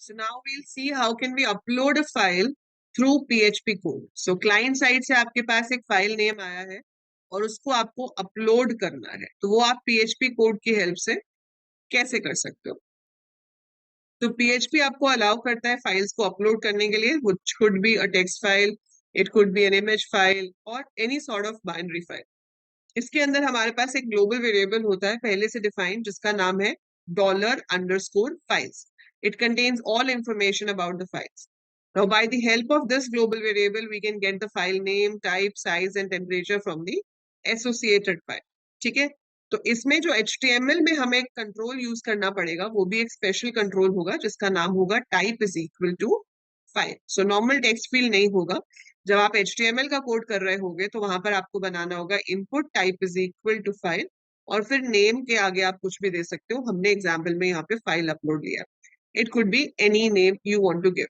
So now we'll see how can we upload a file through PHP code. So client side से आपके पास एक file name आया है और उसको आपको अपलोड करना है, तो वो आप PHP कोड की हेल्प से कैसे कर सकते हो? तो PHP आपको अलाउ करता है फाइल्स को अपलोड करने के लिए, which could be a text file, it could be an image file or any sort of binary file. इसके अंदर हमारे पास एक ग्लोबल वेरिएबल होता है पहले से डिफाइंड, जिसका नाम है $_files. It contains all information about the files. Now, by the help of this global variable, we can get the file name, type, size, and temperature from the associated file. ठीक है? तो इसमें जो HTML में हमें control use करना पड़ेगा, वो भी एक स्पेशल कंट्रोल होगा जिसका नाम होगा type is equal to file. So normal text field नहीं होगा. जब आप HTML का कोड कर रहे होगे तो वहां पर आपको बनाना होगा input type is equal to file और फिर नेम के आगे आप कुछ भी दे सकते हो. हमने एग्जाम्पल में यहाँ पे फाइल अपलोड लिया. It could be any name you want to give.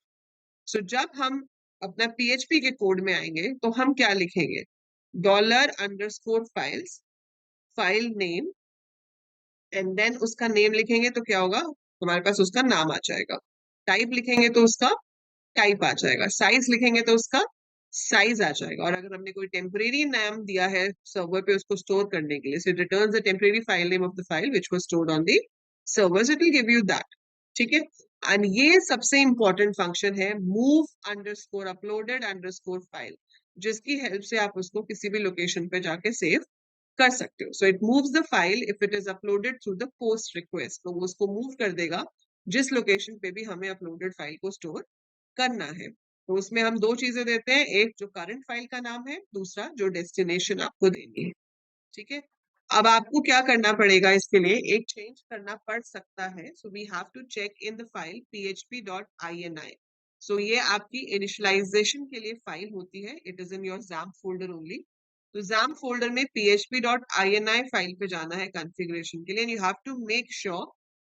So जब हम अपना PHP के कोड में आएंगे तो हम क्या लिखेंगे? $_files, file name, and then उसका नेम लिखेंगे तो क्या होगा? हमारे पास उसका नाम आ जाएगा. टाइप लिखेंगे तो उसका टाइप आ जाएगा. साइज लिखेंगे तो उसका साइज आ जाएगा. और अगर हमने कोई टेम्परेरी नाम दिया है सर्वर पे उसको स्टोर करने के लिए, so it returns the temporary file name of the file which was stored on the server, so it will give you that. ठीक है? एंड ये सबसे इंपॉर्टेंट फंक्शन है move_uploaded_file, जिसकी हेल्प से आप उसको किसी भी लोकेशन पे जाके सेव कर सकते हो. So it moves the file if it is uploaded through the post request. तो वो उसको मूव कर देगा जिस लोकेशन पे भी हमें अपलोडेड फाइल को स्टोर करना है. तो उसमें हम दो चीजें देते हैं, एक जो करंट फाइल का नाम है, दूसरा जो डेस्टिनेशन आपको देनी है. ठीक है? अब आपको क्या करना पड़ेगा? इसके लिए एक चेंज करना पड़ सकता है. So we have to check in the file php.ini. So ये आपकी इनिशियलाइजेशन के लिए फाइल होती है. It is in your XAMPP folder only. तो XAMPP फोल्डर में php.ini फाइल पे जाना है कॉन्फ़िगरेशन के लिए. You have to make sure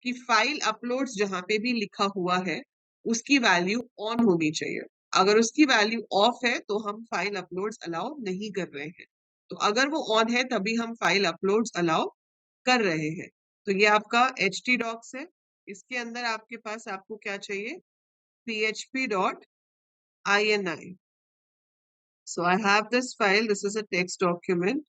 कि फाइल अपलोड्स जहां पे भी लिखा हुआ है उसकी वैल्यू ऑन होनी चाहिए. अगर उसकी वैल्यू ऑफ है तो हम फाइल अपलोड्स अलाउ नहीं कर रहे हैं. तो अगर वो ऑन है तभी हम फाइल अपलोड्स अलाउ कर रहे हैं. तो ये आपका htdocs है. इसके अंदर आपके पास आपको क्या चाहिए? php.ini. So I have this file. This is a text document.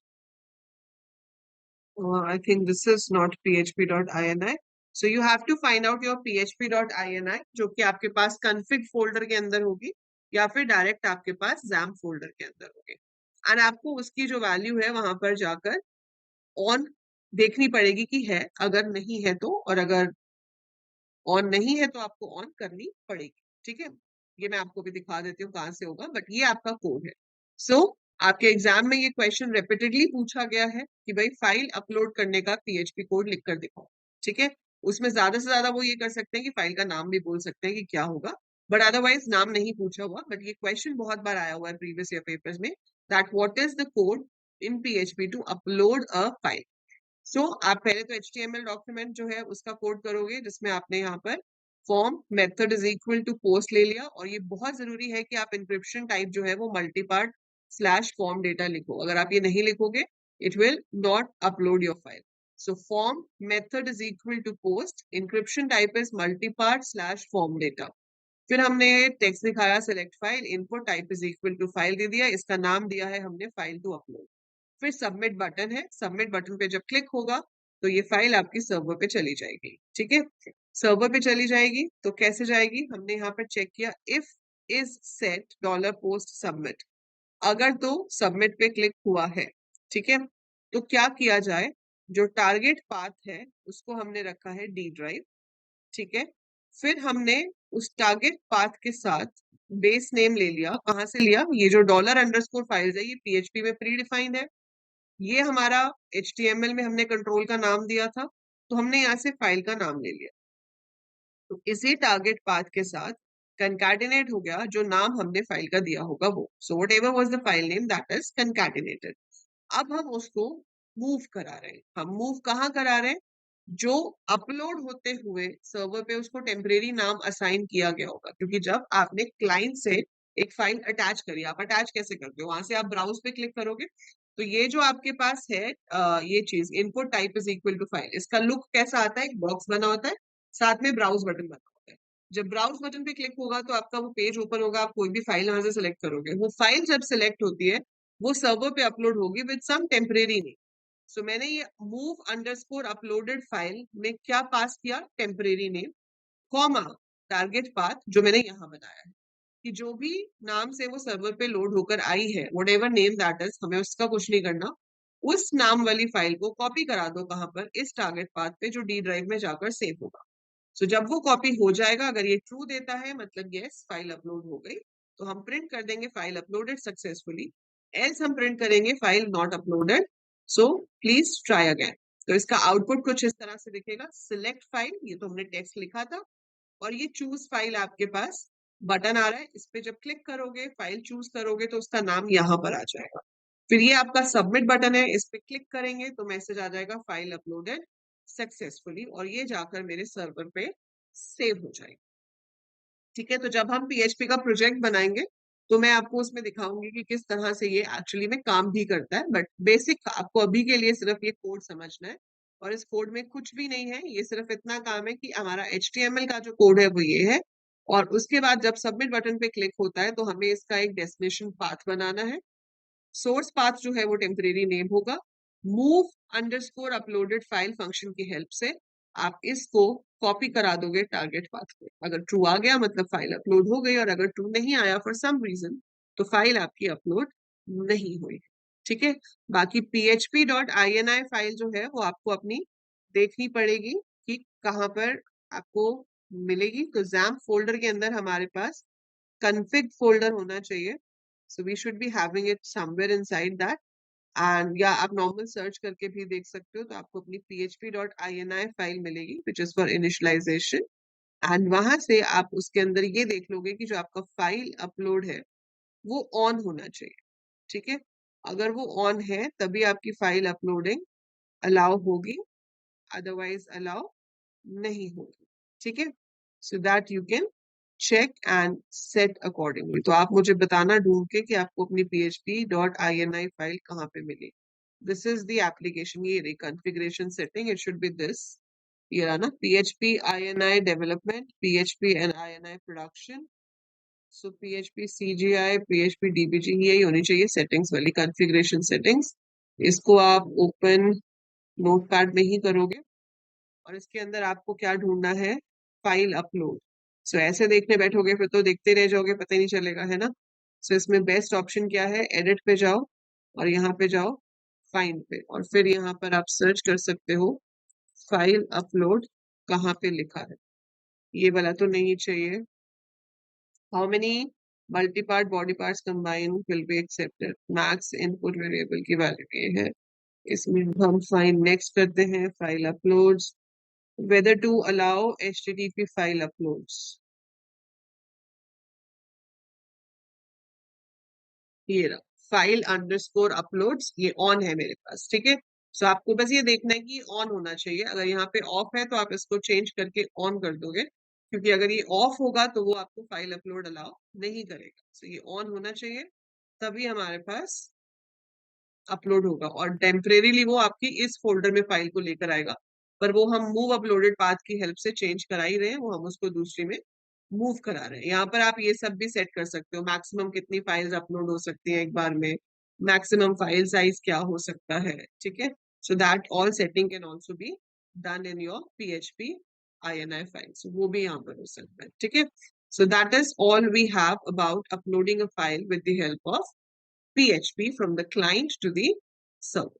I think this is not php.ini. So you have to find out your php.ini जो कि आपके पास config फोल्डर के अंदर होगी या फिर डायरेक्ट आपके पास XAMPP फोल्डर के अंदर होगी. एंड आपको उसकी जो वैल्यू है वहां पर जाकर ऑन देखनी पड़ेगी कि है. अगर नहीं है तो, और अगर ऑन नहीं है तो आपको ऑन करनी पड़ेगी. ठीक है? ये मैं आपको भी दिखा देती हूँ कहाँ से होगा, बट ये आपका कोड है. सो आपके एग्जाम में ये क्वेश्चन रिपीटेडली पूछा गया है कि भाई फाइल अपलोड करने का PHP कोड लिख कर दिखाओ. ठीक है? उसमें ज्यादा से ज्यादा वो ये कर सकते हैं कि फाइल का नाम भी बोल सकते हैं कि क्या होगा, बट अदरवाइज नाम नहीं पूछा हुआ. बट ये क्वेश्चन बहुत बार आया हुआ है प्रीवियस ईयर पेपर्स में, that what is the code in PHP to upload a file. So आप पहले तो HTML डॉक्यूमेंट जो है उसका कोड करोगे, जिसमें आपने यहाँ पर form method is equal to post ले लिया. और ये बहुत जरूरी है कि आप इंक्रिप्शन टाइप जो है वो मल्टीपार्ट स्लैश फॉर्म डेटा लिखो. अगर आप ये नहीं लिखोगे it will not upload your file. So form method is equal to post, encryption type is multipart slash form data. फिर हमने टेक्स्ट दिखाया, select file, input type is equal to file दे दिया, इसका नाम दिया है हमने फाइल टू अपलोड. फिर सबमिट बटन है. सबमिट बटन पे जब क्लिक होगा तो ये फाइल आपकी सर्वर पे चली जाएगी. ठीक है? सर्वर पे चली जाएगी. तो कैसे जाएगी? हमने यहाँ पर चेक किया, if is set $post submit. अगर तो सबमिट पे क्लिक हुआ है. ठीक है? तो क्या किया जाए? जो टारगेट पाथ है उसको हमने रखा है D ड्राइव. ठीक है? फिर हमने उस टारगेट पाथ के साथ बेस नेम ले लिया. कहाँ से लिया? ये जो $_files है ये PHP में प्री डिफाइंड है. ये हमारा HTML में हमने कंट्रोल का नाम दिया था, तो हमने यहाँ से फाइल का नाम ले लिया. तो इसी टारगेट पाथ के साथ कंकैटिनेट हो गया जो नाम हमने फाइल का दिया होगा वो. So whatever was the file name that is concatenated. अब हम उसको मूव करा रहे हैं. हम मूव कहाँ करा रहे हैं? जो अपलोड होते हुए सर्वर पे उसको टेम्परेरी नाम असाइन किया गया होगा. क्योंकि जब आपने क्लाइंट से एक फाइल अटैच करी, आप अटैच कैसे करते हो? वहां से आप ब्राउज पे क्लिक करोगे. तो ये जो आपके पास है ये चीज input type is equal to file, इसका लुक कैसा आता है? एक बॉक्स बना होता है, साथ में ब्राउज बटन बना होता है. जब ब्राउज बटन पे क्लिक होगा तो आपका वो पेज ओपन होगा, आप कोई भी फाइल वहां से सिलेक्ट करोगे, वो फाइल जब सिलेक्ट होती है वो सर्वर पे अपलोड होगी विद सम टेम्परेरी नेम। सो मैंने ये मूव अंडरस्कोर अपलोडेड फाइल में क्या पास किया, temporary name, comma target path जो मैंने यहाँ बनाया है, कि जो भी नाम से वो सर्वर पे लोड होकर आई है, व्हाटएवर नेम दैट इज, हमें उसका कुछ नहीं करना, उस नाम वाली फाइल को कॉपी करा दो कहाँ पर, इस टारगेट पाथ पे जो डी ड्राइव में जाकर सेव होगा। सो जब वो कॉपी हो जाएगा, अगर ये ट्रू देता है मतलब यस फाइल अपलोड हो गई, तो हम प्रिंट कर देंगे फाइल अपलोडेड सक्सेसफुली, एल्स हम प्रिंट करेंगे file not uploaded, so please try again. तो इसका आउटपुट कुछ इस तरह से दिखेगा, सिलेक्ट फाइल, ये तो हमने टेक्स्ट लिखा था, और ये चूज फाइल आपके पास बटन आ रहा है, इस पे जब क्लिक करोगे फाइल चूज करोगे तो उसका नाम यहाँ पर आ जाएगा। फिर ये आपका सबमिट बटन है, इस पे क्लिक करेंगे तो मैसेज आ जाएगा फाइल अपलोडेड सक्सेसफुली, और ये जाकर मेरे सर्वर पे सेव हो जाएगा। ठीक है, तो जब हम पीएचपी का प्रोजेक्ट बनाएंगे तो मैं आपको उसमें दिखाऊंगी कि किस तरह से ये एक्चुअली में काम भी करता है, बट बेसिक आपको अभी के लिए सिर्फ ये कोड समझना है, और इस कोड में कुछ भी नहीं है, ये सिर्फ इतना काम है कि हमारा HTML का जो कोड है वो ये है, और उसके बाद जब सबमिट बटन पे क्लिक होता है तो हमें इसका एक डेस्टिनेशन पाथ बनाना है। सोर्स पाथ जो है वो टेम्परेरी नेम होगा। Move underscore uploaded file function की हेल्प से आप इसको कॉपी करा दोगे टारगेट पाथ पे, अगर ट्रू आ गया मतलब फाइल अपलोड हो गई, और अगर ट्रू नहीं आया फॉर सम रीजन तो फाइल आपकी अपलोड नहीं हुई। ठीक है, बाकी php.ini फाइल जो है वो आपको अपनी देखनी पड़ेगी कि कहाँ पर आपको मिलेगी। तो जैम्प फोल्डर के अंदर हमारे पास config फोल्डर होना चाहिए, so we should be having it somewhere inside that, and या आप नॉर्मल सर्च करके भी देख सकते हो, तो आपको अपनी php.ini फाइल मिलेगी which is for initialization, and वहां से आप उसके अंदर ये देख लोगे कि जो आपका फाइल अपलोड है वो ऑन होना चाहिए। ठीक है, अगर वो ऑन है तभी आपकी फाइल अपलोडिंग अलाउ होगी, अदरवाइज अलाउ नहीं होगी। ठीक है, so that you can check and set accordingly. तो आप मुझे बताना ढूंढ के कि आपको अपनी php.ini फाइल कहाँ पे मिली। दिस इज द एप्लीकेशन, ये रही configuration setting, it should be this, ये रहा ना, php ini development, php and ini production, so php cgi, php dbg, यही होनी चाहिए सेटिंग्स वाली कॉन्फ़िगरेशन सेटिंग्स। इसको आप ओपन नोटपैड में ही करोगे, और इसके अंदर आपको क्या ढूंढना है, फाइल अपलोड। सो ऐसे देखने बैठोगे फिर तो देखते रह जाओगे, पता ही नहीं चलेगा, है ना। सो इसमें बेस्ट ऑप्शन क्या है, एडिट पे जाओ और यहाँ पे जाओ फाइंड पे, और फिर यहाँ पर आप सर्च कर सकते हो फाइल अपलोड कहाँ पे लिखा है, ये वाला तो नहीं चाहिए। How many multi part body parts combine will be accepted, max input variable की वैल्यू ये है, इसमें हम फाइंड नेक्स्ट करते हैं file uploads, whether to allow HTTP file uploads, ये रहा फाइल अंडरस्कोर अपलोड्स, ये ऑन है मेरे पास। ठीक है, सो आपको बस ये देखना है कि ऑन होना चाहिए, अगर यहाँ पे ऑफ है तो आप इसको चेंज करके ऑन कर दोगे, क्योंकि अगर ये ऑफ होगा तो वो आपको फाइल अपलोड अलाउ नहीं करेगा। सो ये ऑन होना चाहिए, तभी हमारे पास अपलोड होगा, और टेम्परेरीली वो आपकी इस फोल्डर में फाइल को लेकर आएगा, पर वो हम मूव अपलोडेड पाथ की हेल्प से चेंज करा ही रहे हैं, वो हम उसको दूसरी में मूव करा रहे हैं। यहाँ पर आप ये सब भी सेट कर सकते हो, मैक्सिमम कितनी फाइल्स अपलोड हो सकती हैं एक बार में, मैक्सिमम फाइल साइज क्या हो सकता है। ठीक है, so that all setting can also be done in your php ini file, so वो भी यहाँ पर हो सकता है। ठीक है, so that is all we have about uploading a file with the help of PHP from the client to the server.